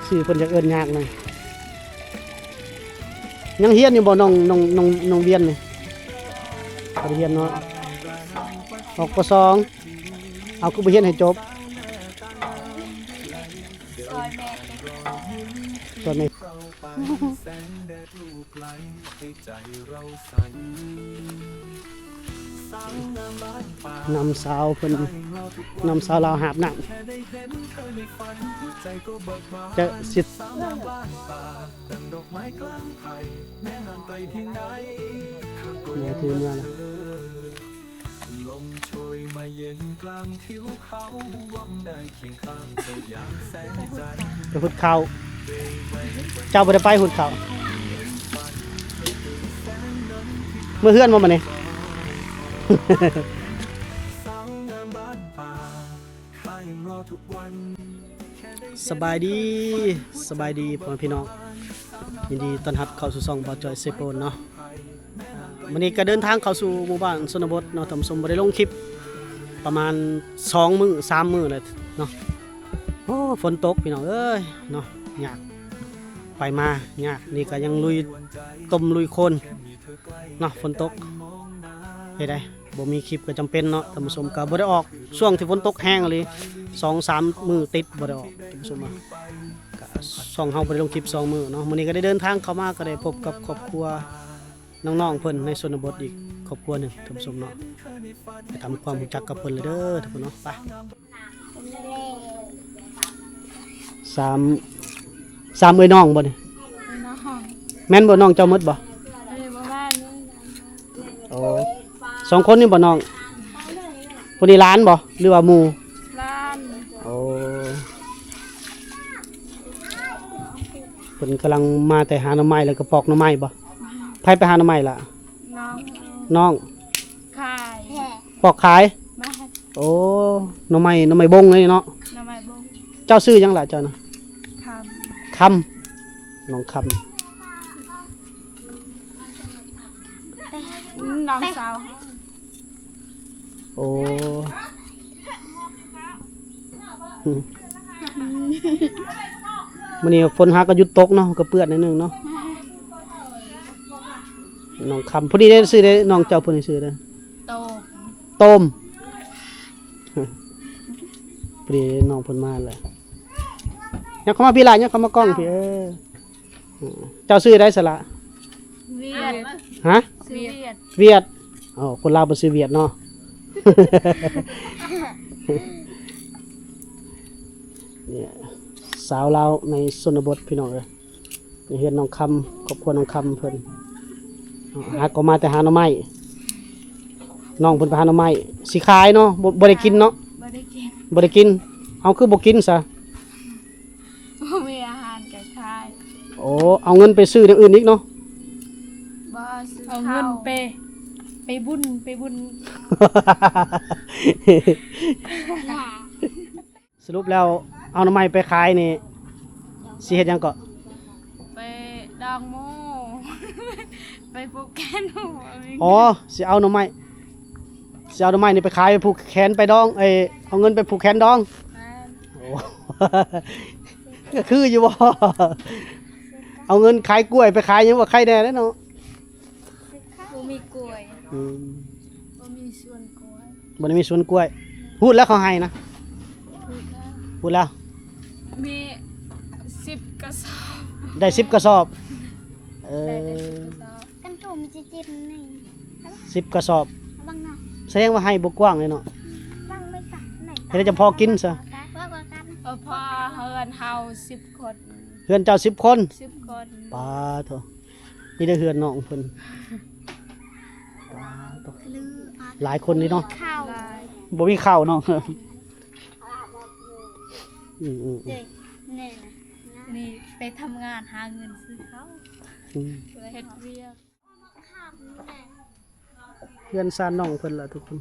สื่อเพิ่นอยากเอิ้นยากหน่อยยังเฮียนอยู่บ่น้องเวียนนี่บ่ได้เฮียนเนาะออกป .2 เอาคือบ่เฮียนให้จบซอยแม่นำสาวเพิ่นนำสาวลาวหาบน้ำจะสิเนี่ยถือเมื่อนะจะหุดข้าวเจ้าบ่ได้ไปหุดข้าวเมื่อเฮือนมาเนี่ยสบายดีพ่อพี่น้องยินดีต้อนรับเข้าสู่ช่องบ่าวจอยเซโปนเนาะวันนี้ก็เดินทางเข้าสู่หมู่บ้านชนบทเนาะท่านผู้ชมบ่ได้ลงคลิปประมาณ2 มื้อ 3 มื้อเลยเนาะโอ้ฝนตกพี่น้องเอ้ยเนาะยากไปมายากนี่ก็ยังลุยต้มลุยโคลนเนาะฝนตกเฮ็ดได้บ่มีคลิปก็จำเป็นเนาะท่านผู้ชมก็บ่ได้ออกช่วงที่ฝนตกแห้งเลย 2-3 มื้อติดบ่ได้ออกท่านผู้ชมก็ช่องเฮาบ่ได้ลงคลิป2 มื้อเนาะมื้อนี้ก็ได้เดินทางเข้ามาก็ได้พบกับครอบครัวน้องๆเพิ่นในชนบทอีกครอบครัวหนึ่งท่านผู้ชมเนาะไปทำความรู้จักกับเพิ่นเลยเด้อท่านผู้ชมเนาะไปสามเอ้ยน้องบ่นี่แม่นบ่น้องเจ้าหมดบ่โอ้2 คนนี่บ่น้องผู้นี้หลานบ่หรือว่าหมู่หลานโอ้เพิ่นกำลังมาแต่หาหน่อไม้แล้วก็ปอกหน่อไม้บ่ไผไปหาหน่อไม้ล่ะน้องขายปอกขายโอ้หน่อไม้บงเลยเนาะหน่อไม้บงเจ้าซื้อหยังล่ะเจ้าน่ะคำน้องคำน้องสาวโอ้มื้อนี้ฝนหาก็หยุดตกเนาะก็เปื้อนนิดนึงเนาะน้องคำพอดีได้ซื้อได้น้องเจ้าพอดีซื้อได้ต้มพอดีน้องเพิ่นมาเลยยักเข้ามาพี่ล่ะยักเข้ามากล้องพี่เจ้าซื้อได้สละเวียดฮะเวียดอ๋อคนลาวบ่ซื้อเวียดเนาะเนี่ยสาวลาวในชนบทพี่น้องเอ้ยเฮ็ดน้องคำครอบครัวน้องคำเพิ่นหาก็มาแต่หาหน่อไม้น้องเพิ่นไปหาหน่อไม้สิขายเนาะบ่ได้กินเนาะบ่ได้กินเอาคือบ่กินซะบ่มีอาหารก็ขายโอ้เอาเงินไปซื้ออย่างอื่นอีกเนาะบ่ซื้อเอาเงินไปบุญสรุปแล้วเอาหน่อไม้ไปขายนี่สิเฮ็ดหยังก็ไปดองหมูไปผูกแขนอ๋อสิเอาหน่อไม้นี่ไปขายไปผูกแขนไปดองเอาเงินไปผูกแขนดองโอ้ก็คืออยู่บ่เอาเงินขายกล้วยไปขายยังว่าใครแน่แล้วเนาะบ่มีกล้วยบ่มีสวนกล้วยบ่ได้มีสวนกล้วยพูดแล้วเขาให้นะพูดแล้วมี10 กระสอบได้10 กระสอบกันโตมีจิตๆนี่10 กระสอบแสดงว่าให้บ่กว้างเลยเนาะกว้างไม่ตัดไหนให้จะพอกินซะพอเฮือนเฮา10 คนเฮือนเจ้า10 คนปาโถนี่ได้เฮือนน้องเพิ่นหลายคนนี่เนาะบ่มีข้าวเนาะนี่ไปทำงานหาเงินซื้อข้าวเฮ็ดเวียกเพื่อนซ่านน้องเพิ่นล่ะทุกคน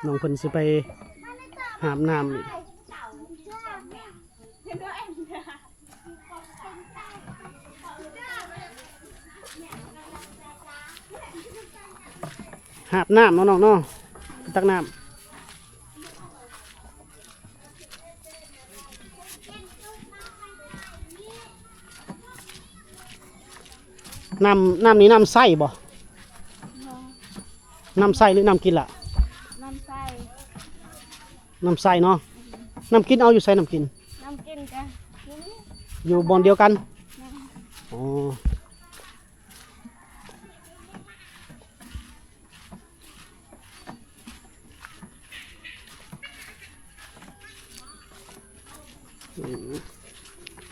น้องเพิ่นสิไปหาบน้ำ หาบน้ำเนาะน้องเนาะตักน้ำน้ำนี้น้ำใสบ่น้ำใสหรือน้ำกินล่ะน้ำใส่ น้ำใสเนาะน้ำกินเอาอยู่ใส่น้ำกินน้ำกินกันอยู่บอนเดียวกันอ๋อ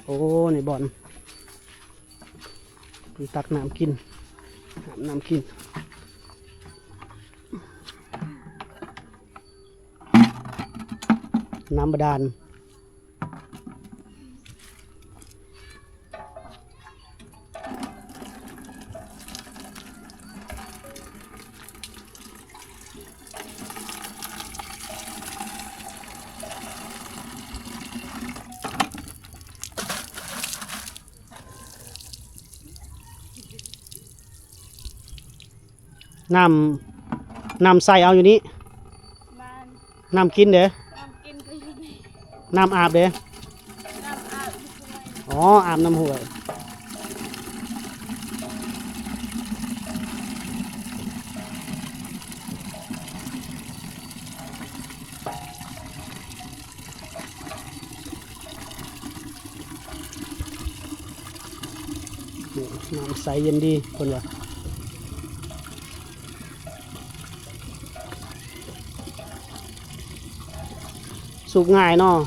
โอ้นี่บอนตักน้ำกินน้ำกินน้ำบาดาลน้ำใส่เอาอยู่นี้น้ำกินเด้อน้ำกินก็อยู่นี่น้ำอาบเด้อน้ำอาบอ๋ออาบน้ำห้วยน้ำใสเย็นดีคนละสูบง่ายเนาะ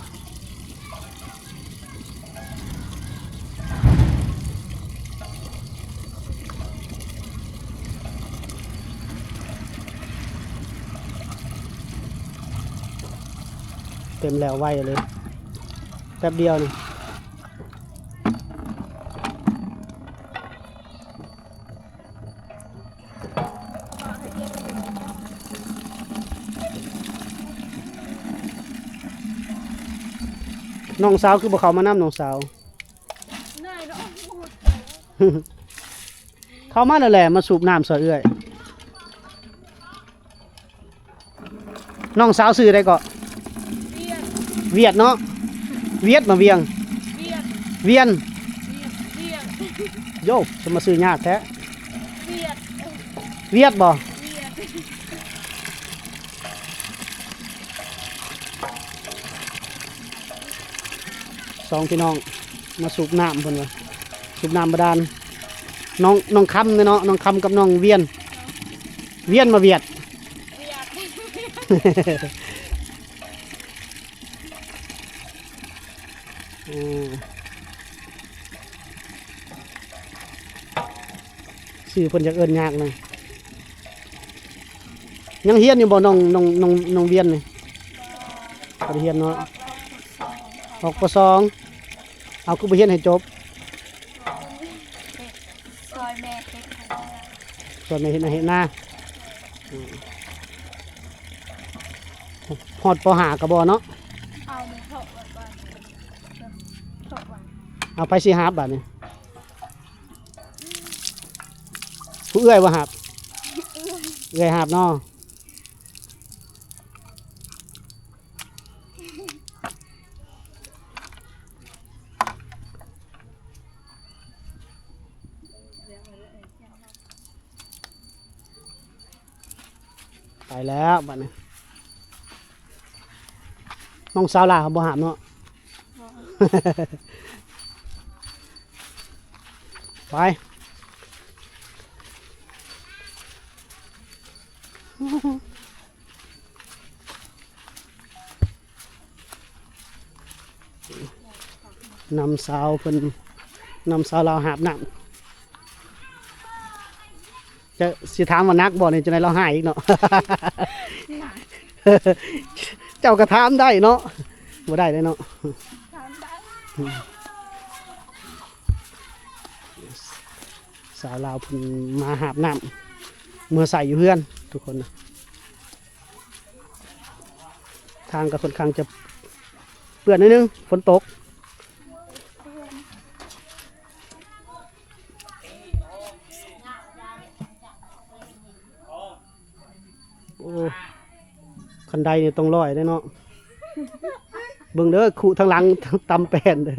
เต็มแล้วไวเลยแป๊บเดียวนี่น้องสาวคือบ่เขามาน้ำน้องสาวเขามาแล้วแหละมาสูบน้ำซอยเอื้อยน้องสาวซื้อได้ก็เวียดเนาะเวียดมาเวียงเวียนโย่จะมาซื้อยากแท้เวียดบ่สองพี่น้องมาสูบน้ำเพิ่นว่าสูบน้ำบาดาลน้องคำเนาะน้องคำกับน้องเวียนมาเวียดสื่อเพิ่นอยากเอิ้นยากเลยยังเฮียนอยู่บ่น้องเวียนนี่บ่ได้เฮียนเนาะออกป.2เอาคือบ่เฮียนให้จบซอยแม่เฮ็ดส่วนไม่เห็นหน้าฮอดป.5ก็บ่เนาะเอาไปเถาะก่อนเถาะก่อนเอาไปสิหาบบัดนี้ผู้เอื้อยบ่หาบเอื้อยหาบเนาะไปแล้วบัดนี้น้องสาวลาบ่หามเนาะ ไปนำสาวเพิ่นนำสาวเราหาบน้ำจะสิถามว่านักบ่เนี่ยจะได้เราหายอีกเนาะ เจ้ากระถามได้เนาะบ่ได้เลยเนาะสาวลาวเพิ่นมาหาบน้ำเมื่อใส่อยู่เพื่อนทุกคนนะทางก็ค่อนข้างจะเปื้อนนิดนึงฝนตก คันใดนี่ต้องร้อยได้เนาะเบิ่งเด้อขู่ทางหลังตำแป้นเด้อ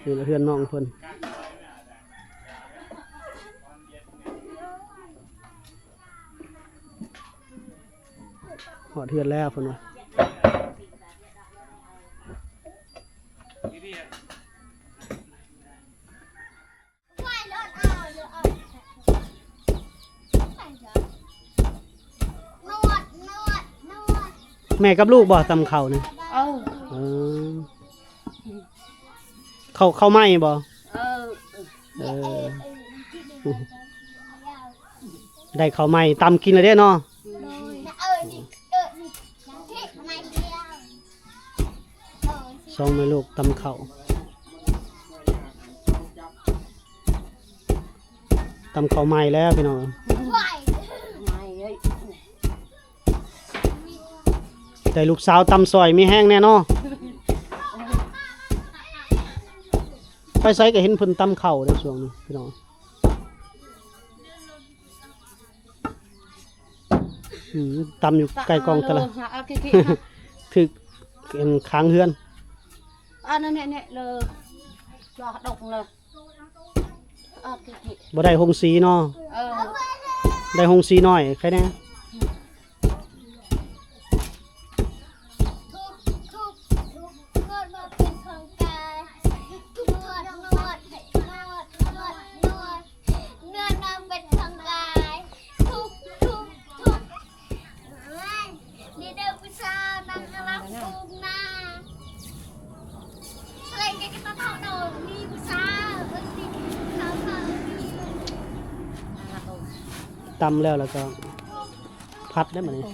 นี่ละเพื่อนน้องเพิ่นหอดเทือนแล้วเพิ่นว่าแม่กับลูกบ่ตำข้าวนี่ เอา เออเข้าไหม้บ่ เออ เออได้ข้าวไหม้ตำกินเลยเด้เนาะสองแม่ลูกตำข้าวตำข้าวไหม้แล้วพี่น้อง ไม่เอ้ย แต่ลูกสาวตำซอยมีแห้งแน่เนอนไปไสก็เห็นเพิ่นตำข้าวในช่วงนี้พี่น้องตำอยู่ใกล้กองตะละ เอาคิ ถึกเป็นค้างเฮือน อันนั้นเนี่ยเลยรอดกเลยเอาคิ บ่ได้หงสีเนาะ เออ ได้หงสีน้อยแค่นี้ ตำแล้วก็พัดได้ไหมเนี่ย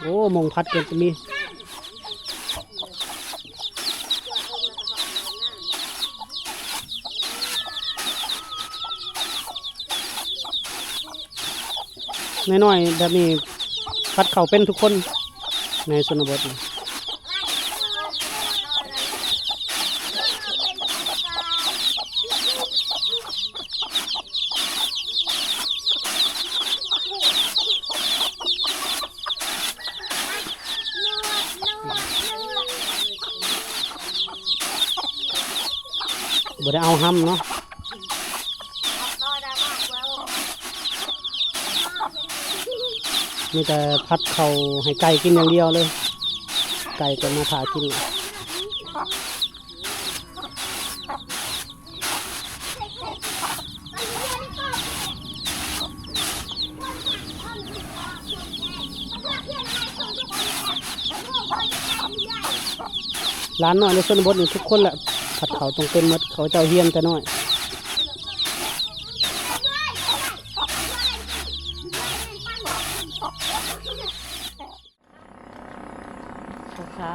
โอ้มงพัดเกินจะมีน้อยๆแบบนี้พัดเข่าเป็นทุกคนในชนบทนี่บ่ได้เอาห้ำเนาะมีแต่พัดเขาให้ไก่กินอย่างเดียวเลย ไก่ก็มาถากินร้านน้อยในชนบทนี่ทุกคนแหละผัดเขาต้องเป็นหมดเขาเจ้าเฮียนแต่น้อย ขา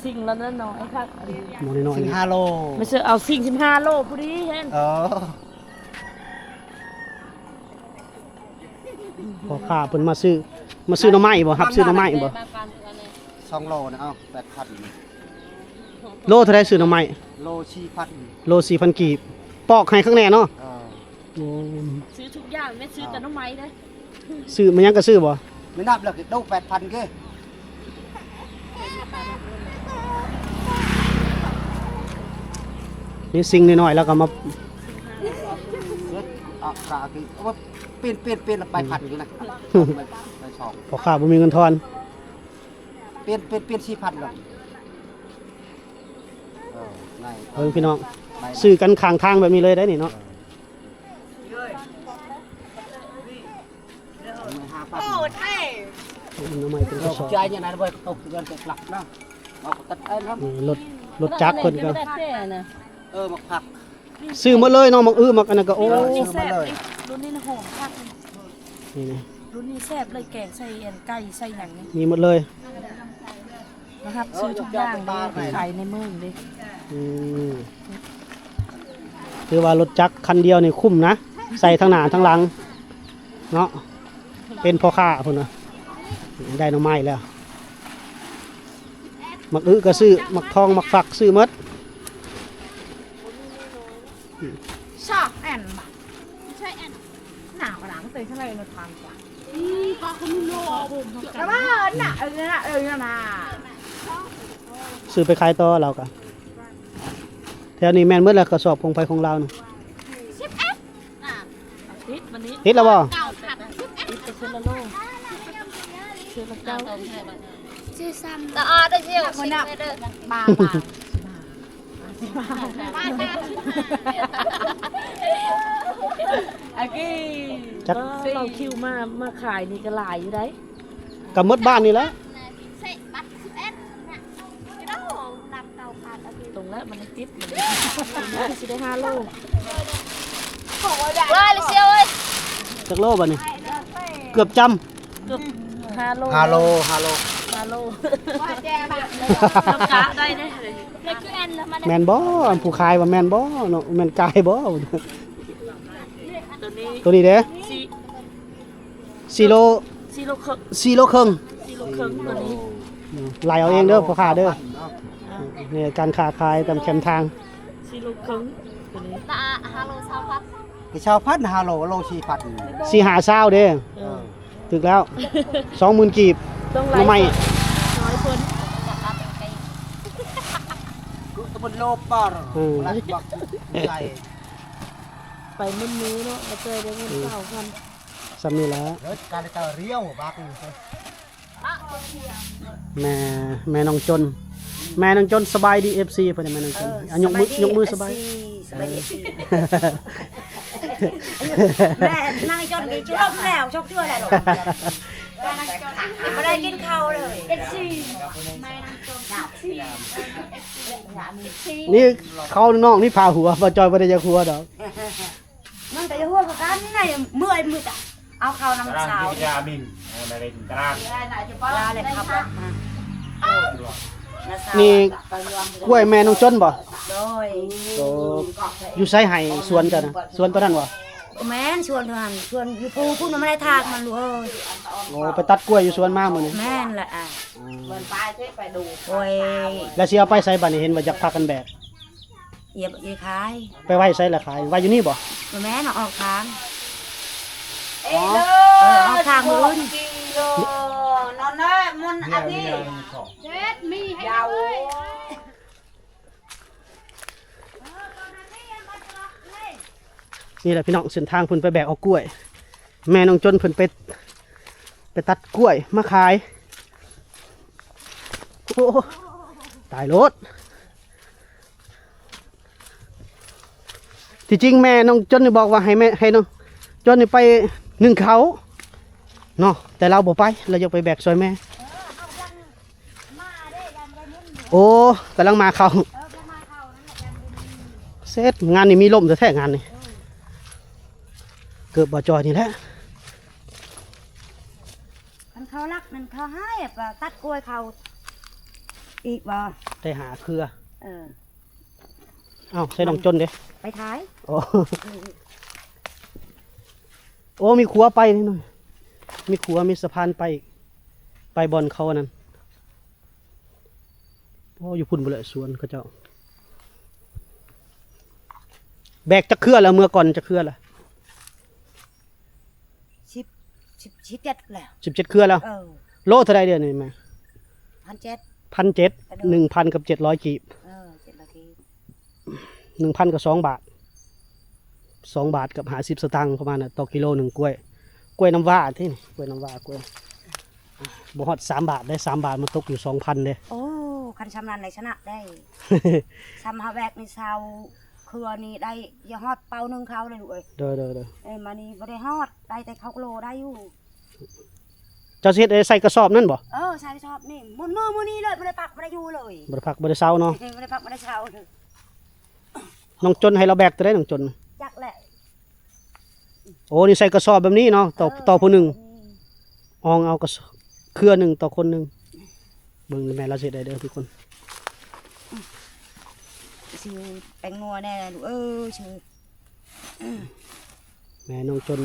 สิ่งแล้วนั่นน้อยค่ะ หมอน้อยๆนี่ 5 โล ไม่ใช่เอาสิ่ง15 โลพอดีเห็น พอข้าเพิ่นมาซื้อหน่อไม้บ่ครับซื้อหน่อไม้บ่ 2 โลนะ8,000 โลเท่าไรซื้อหน่อไม้ โล4,000 โล4,000กีบปอกให้ข้างแน่เนาะโอ้ ซื้อทุกอย่างไม่ซื้อแต่น้ำไม้ได้ ซื้อมันยังก็ซื้อบ่ ไม่นับแล้วโล8,000เก้ นี่สิ่งน้อยๆแล้วก็มา กะคือว่าเปลี่ยนไปพันอยู่นะไปสอง พอข้าบ่มีเงินทอน เปลี่ยน4,000แล้วง่าย เพิ่นพี่น้องซื้อกันข้างทางแบบนี้เลยได้นี่เนาะ 5,000 โอ้แท้ หน่อไม้เป็นก เรา ระสอบ ใจเนี่ยนะเว้ยตกเดือนตกหลักนะเอาตัดไอ้นะ นี่รถจักรเพิ่นก็ ไม่ได้แท้นะ มาผัก ซื้อหมดเลยเนาะมักมักอันนั้นก็โอ้ รุ่นนี้ ซื้อ แซ่ มา บ เลย รุ่นนี้หอมคัก นี่ รุ่นนี้แซ่บเลยแกงใส่เอ็นไก่ใส่หนังนี่ มีหมดเลย นะครับซื้อทุกอย่างเลยขายในเมืองเลย อืมคือว่ารถจักรคันเดียวนี่คุ้มนะใส่ทั้งหน้าทั้งหลังเนาะเป็นพ่อค้าพุ่นน่ะได้หน่อไม้แล้ว มักอึก็ซื้อมักทองมักฝักซื้อหมด ชอบแอนบ่ใช่แอนหนาวหลังเตยทะเลในทางกว่าก็คุณโลแต่ว่าหนานะ ซื้อไปขายต่อเราก็แถวนี้แม่นหมดแล้วกระสอบของไผของเราน่ะ ติดวันนี้ ติดแล้วบ่ ติดไปซื้อละโลซื้อละเจ้า แต่อาได้เชี่ยว คนน่ะบาอากี้ จัก เราคิวมาขายนี่ก็หลายอยู่ได้ ก็หมดบ้านนี่แหละ ตรงแล้วมันติดมันสิได้5 โล ได้เลยเชี่ยวเอ้ย จักโลบ่นี่เกือบจำ เกือบ5 โล ฮาโลฮาโล 5 โล ว่าแจบ้า น้ำกะได้ได้เลย เลยคือแอนแล้วมัน แม่นบ่อันผู้ขายว่าแม่นบ่เนาะแม่นกายบ่ ตัวนี้ ตัวนี้เด้4โล 4 โลครึ่ง 4โลครึ่ง 4 โลครึ่งตัวนี้ ไล่เอาเองเด้อพ่อค้าเด้อนี่การค้าขายตามแคมทาง 4 โลครึ่งตัวนี้ ตาฮาโลซาวพัด ไปชาวพันฮาโลโลชีพัน 4 5 20เด้อ เออ ถึกแล้ว 20,000กีบ ต้อง หน่อไม้ น้อยคน กุตบุญโลปอร์รักบักใจ ไปมื้อนี้เนาะมาเจอได้เงิน9,000 สำนี้แหล้ว เฮ้ยการเตอเรียวบัก แม่น้องจน แม่น้องจนสบายดี FC เพิ่นแม่น้องจนอ่ะยกมือสบาย แม่นางจนกินชกแล้วชกเชื่ออะไรหรอกไม่ได้กินข้าวเลย นี่เขาน้องนี่พาหัวบ่จอยบ่ได้จะหัวดอก มันแต่จะหัวกับกันนี่เมื่อยมืออ่ะเอาข้าวน้ำสาว ยาบินในในตาราง ยาเลยครับมา นี่กล้วยแม่น้องจนบ่ โดย โตอยู่ไสไห้สวนจ้ะนะสวนตัวนั้นบ่ แม่นชวนเพื่อนชวนอยู่ปูพูดมันไม่ได้ทากมันรู้เอ้ย โอ้ไปตัดกล้วยอยู่สวนมามื้อนี้ แม่นแหละอ่ะโอ้ย แล้วสิเอาไปไสบัดนี้เห็นว่าอยากพากันแบก เหยียบยีขาย ไปไว้ไสล่ะขายไว้อยู่นี่บ่ แม่นออกทางออกทางมือน อนนะมุนอาพี่เจ็ดมีให้เลย นี่แหละพี่น้องเส้นทางเพิ่นไปแบกเอากล้วย แม่น้องจนเพิ่นไปตัดกล้วยมาขายโอ้ตายรถที่จริงแม่น้องจนนี่บอกว่าให้น้องจนนี่ไปนึ่งเขาเนาะแต่เราบ่ไปเราอยากไปแบกซอยแม่โอ้กำลังมาเขาเสร็จงานนี้มีลมแท้ๆงานนี้เกือบบ่จอยนี่แหละ มันเขารักมันเขาให้ป่ะตัดกล้วยเขาอีกบ่ ได้หาเครือ เออ เอ้าใส่น้องจนเด้ ไปท้าย โอ้ โอ้มีขัวไปนี่หน่อยมีขัวมีสะพานไปบอนเขาอันนั้นโอ้อยู่พุ่นบ่เลยสวนเขาเจ้าแบกจะเครือแล้วเมื่อก่อนจะเครือละ ชิบเจ็ดแล้ว 17เครือแล้ว เออ โลเท่าไรเดือนนี่แม่ 1,700 1,700 กับ700กีบ 7 นาที 1,000กับ2 บาท2 บาทกับ50 สตางค์ประมาณน่ะต่อกิโลหนึ่งกล้วยน้ำว้าที่นี่กล้วยน้ำว้ากล้วยบ่ฮอด3 บาทได้3 บาทมันตกอยู่ 2,000เด้ โอ้คันชำนาญในชนะได้ ทำหาแบกในชาวเครือนี่ได้อย่าฮอดเป่านึงเขาเลยลูกเอ้ย เด้อ เอ้ยมานี่บ่ได้ฮอดได้แต่เขาโลได้อยู่ เจ้าสิเฮ็ดให้ใส่กระสอบนั่นบ่ เออชายชอบนี่มุนมือมือนี้เลยบ่ได้ปักบ่ได้อยู่เลย บ่ได้พักบ่ได้เซาเนาะ บ่ได้ปักบ่ได้เช้าเลย น้องจนให้เราแบกตัวได้น้องจน จักแหละ โอ้นี่ใส่กระสอบแบบนี้เนาะต่อผู้หนึ่งอองเอากระสอบเครือหนึ่งต่อคนหนึ่งเบิ่งแม่เราสิได้เด้อทุกคน ชื่อแปงงัวแน่ลูกชื่อ แม่น้องจน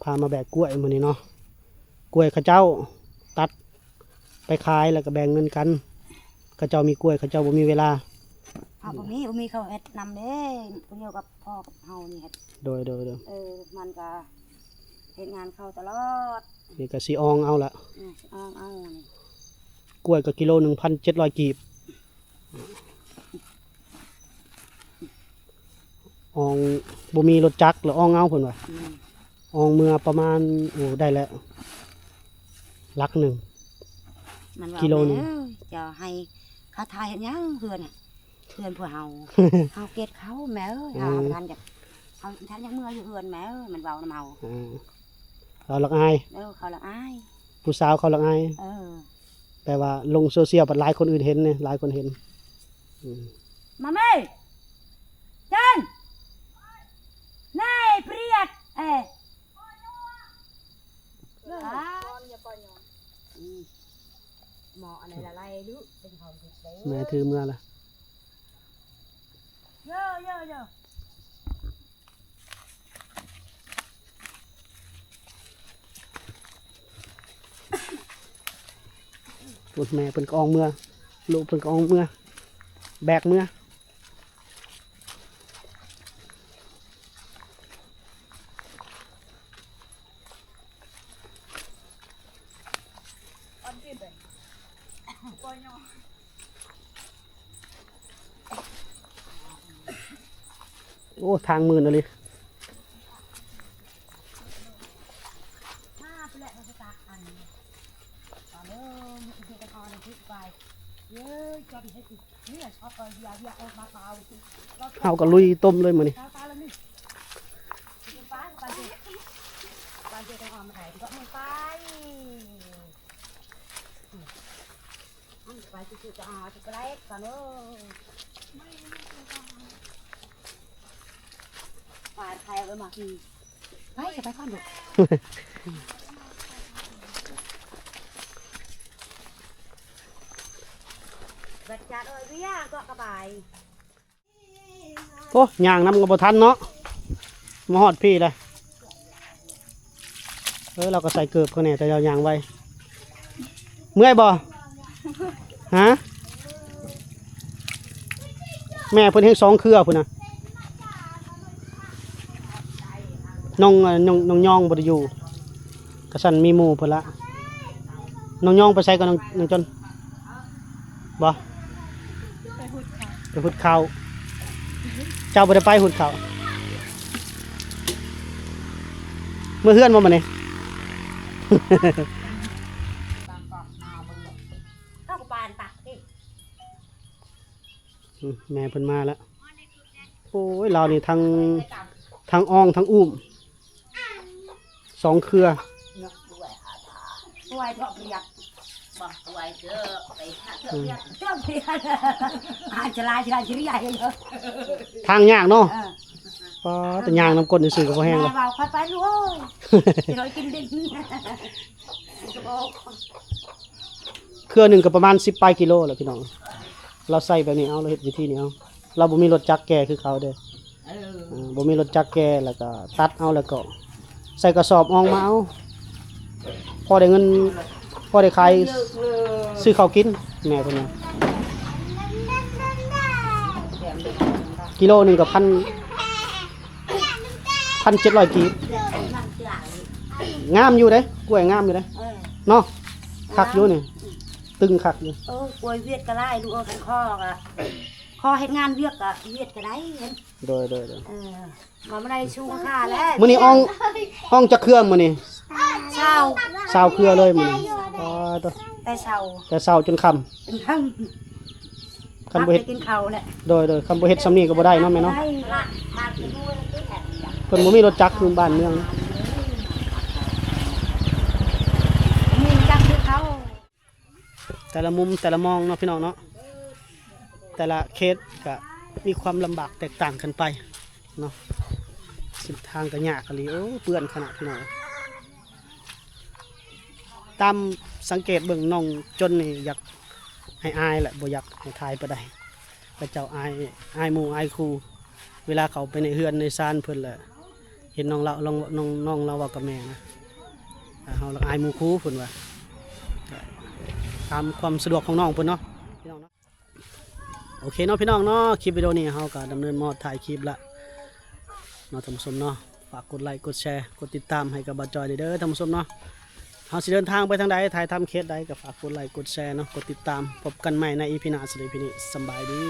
พามาแบกกล้วยมื้อนี้เนาะกล้วยเขาเจ้าตัดไปขายแล้วก็แบ่งเงินกัน เขาเจ้ามีกล้วยเขาเจ้าบ่มีเวลา เอาบ่มีเขาเฮ็ดนำเด้ผู้เดียวกับพ่อกับเฮานี่เฮ็ด โดยมันก็เฮ็ดงานเข้าตลอด นี่ก็สิอองเอาละ เอานี่ กล้วยก็กิโล 1,700 กีบอองบ่มีรถจักรหรืออองเอาเพิ่นว่าอองเมื่อประมาณโอ้ได้แล้วหลักหนึ่ง มันว่า กิโลหนึ่ง แม่จะให้เขาทายเฮ็ดหยังเฮือนน่ะเฮือนผู้เฮา เฮาเกลียดเขาแม่เอ้ยเฮาทำงานจากเฮาทันยังเมื่ออยู่เฮือนแม่เอ้ยมันเว้านำเฮา เราลักอาย เขาละอาย ผู้สาวเขาลักอาย แปลว่าลงโซเชียลบัดหลายคนอื่นเห็นเนี่ยหลายคนเห็นมาแม่จันนายเปรียดหมออะไรละไรดูเป็นของติดเต้ แม่ถือเมื่อละ เยอะพูดแม่เพิ่นก็อองเมื่อลูกเพิ่นก็อองเมื่อแบกเมื่อโอ้ทางมืดเลย มาไปแล้วจะตาอันตอนเริ่มมีกระทอนในทุกใบเยอะจอดให้ติดนี่ชอบยาออกมาเปล่า เอาก็ลุยต้มเลยมื้อนี้ ตาแล้วนี่ป้าเจอความถ่ายก็ไม่ไปไปจุดจะเอาจุดไรกันเนอะไปใครเอามากี่ไปจะไปข้ามดุบัดจัดเอ้ยพี่ย่าก็กระบาย โอ้ย่างน้ำก็บ่ทันเนาะมาฮอดพี่เลยเราก็ใส่เกือบเขาเนี่ยแต่เราย่างไว้เมื่อยบ่ฮะแม่เพิ่นเฮ็ด2เครือพุ่นน่ะน้องย่องบ่ได้อยู่กระสันมีหมู่เพิ่นละน้องย่องไปใส่กับน้องจนบ่ไปหุดข้าวเจ้าบ่ได้ไปหุดข้าวเมื่อเฮือนบ่มานี่ เข้ากับปานปากดิ แม่เพิ่นมาแล้วโอ้ยเรานี่ทั้งอ่องทั้งอุ้ม2เครือ ป่วยเพราะเรียกบอกป่วยเจอไปหาเจอเรียกเจอเรียกจะลายจะใหญ่เลย ทางยากเนาะปอแต่ยางน้ำก้นซื่อๆก็บ่แห้ง แม่ แล้ว บอกค่อยไปลูกจะน้อยกินดิน เครือหนึ่งก็ประมาณ10 ปลายกิโลแหละพี่น้องเราใส่แบบนี้เอาเราเฮ็ดวิธีนี้เอาเราบ่มีรถจักรแก่คือเขาเด้บ่มีรถจักรแก่แล้วก็ตัดเอาแล้วก็ใส่กระสอบออกมาเอาพอได้เงินพอได้ขายซื้อข้าวกินแม่เพิ่นว่ากิโลหนึงก็1,700 กีบงามอยู่เด้กล้วยงามอยู่เด้เนาะคักอยู่นี่ตึงคักอยู่ ป่วยเวียดก็ได้ลูกกันข้อก็ข้อเฮ็ดงานเวียดก็เวียดก็ได้เห็น โดยมาไม่ได้ชูค่าแล้ว มื้อนี้อ่องจักเครื่องมื้อนี้ เช้า 20เครือเลยมื้อนี้อ๋อตัว แต่เช้า แต่เช้าจนค่ำ เป็นทั้ง คันบ่เฮ็ด กินข้าวแหละ โดยคันบ่เฮ็ดซำนี้ก็บ่ได้เนาะแม่เนาะ ได้ละมากินด้วยที่แหบ เพิ่นบ่มีรถจักรคือบ้านเมือง มีจังคือเขา แต่ละมุมแต่ละมองเนาะพี่น้องเนาะแต่ละเคสก็มีความลำบากแตกต่างกันไปเนาะเส้นทางก็ยากกะลีโอ้เปื้อนขนาดพี่น้องตามสังเกตเบิ่งน้องจนนี่อยากให้อายแหละบ่อยากให้ทายไปได้พระเจ้าอายหมู่อายครูเวลาเขาไปในเฮือนในศาลเพิ่นแหละเห็นน้องเราน้องเราเว้ากับแม่นะเฮาละอายหมู่ครูเพิ่นว่าตามความสะดวกของน้องเพิ่นเนาะพี่น้องเนาะ โอเคเนาะพี่น้องเนาะคลิปวิดีโอนี้เฮาก็ดำเนินมาถ่ายคลิปละเนาะท่านผู้ชมเนาะฝากกดไลค์กดแชร์กดติดตามให้กับบ่าวจอยเด้อท่านผู้ชมเนาะเฮาสิเดินทางไปทางใดถ่ายทำเคสใดก็ฝากกดไลค์กดแชร์เนาะกดติดตามพบกันใหม่ใน EP หน้าสำหรับ EP นี้สำบายดี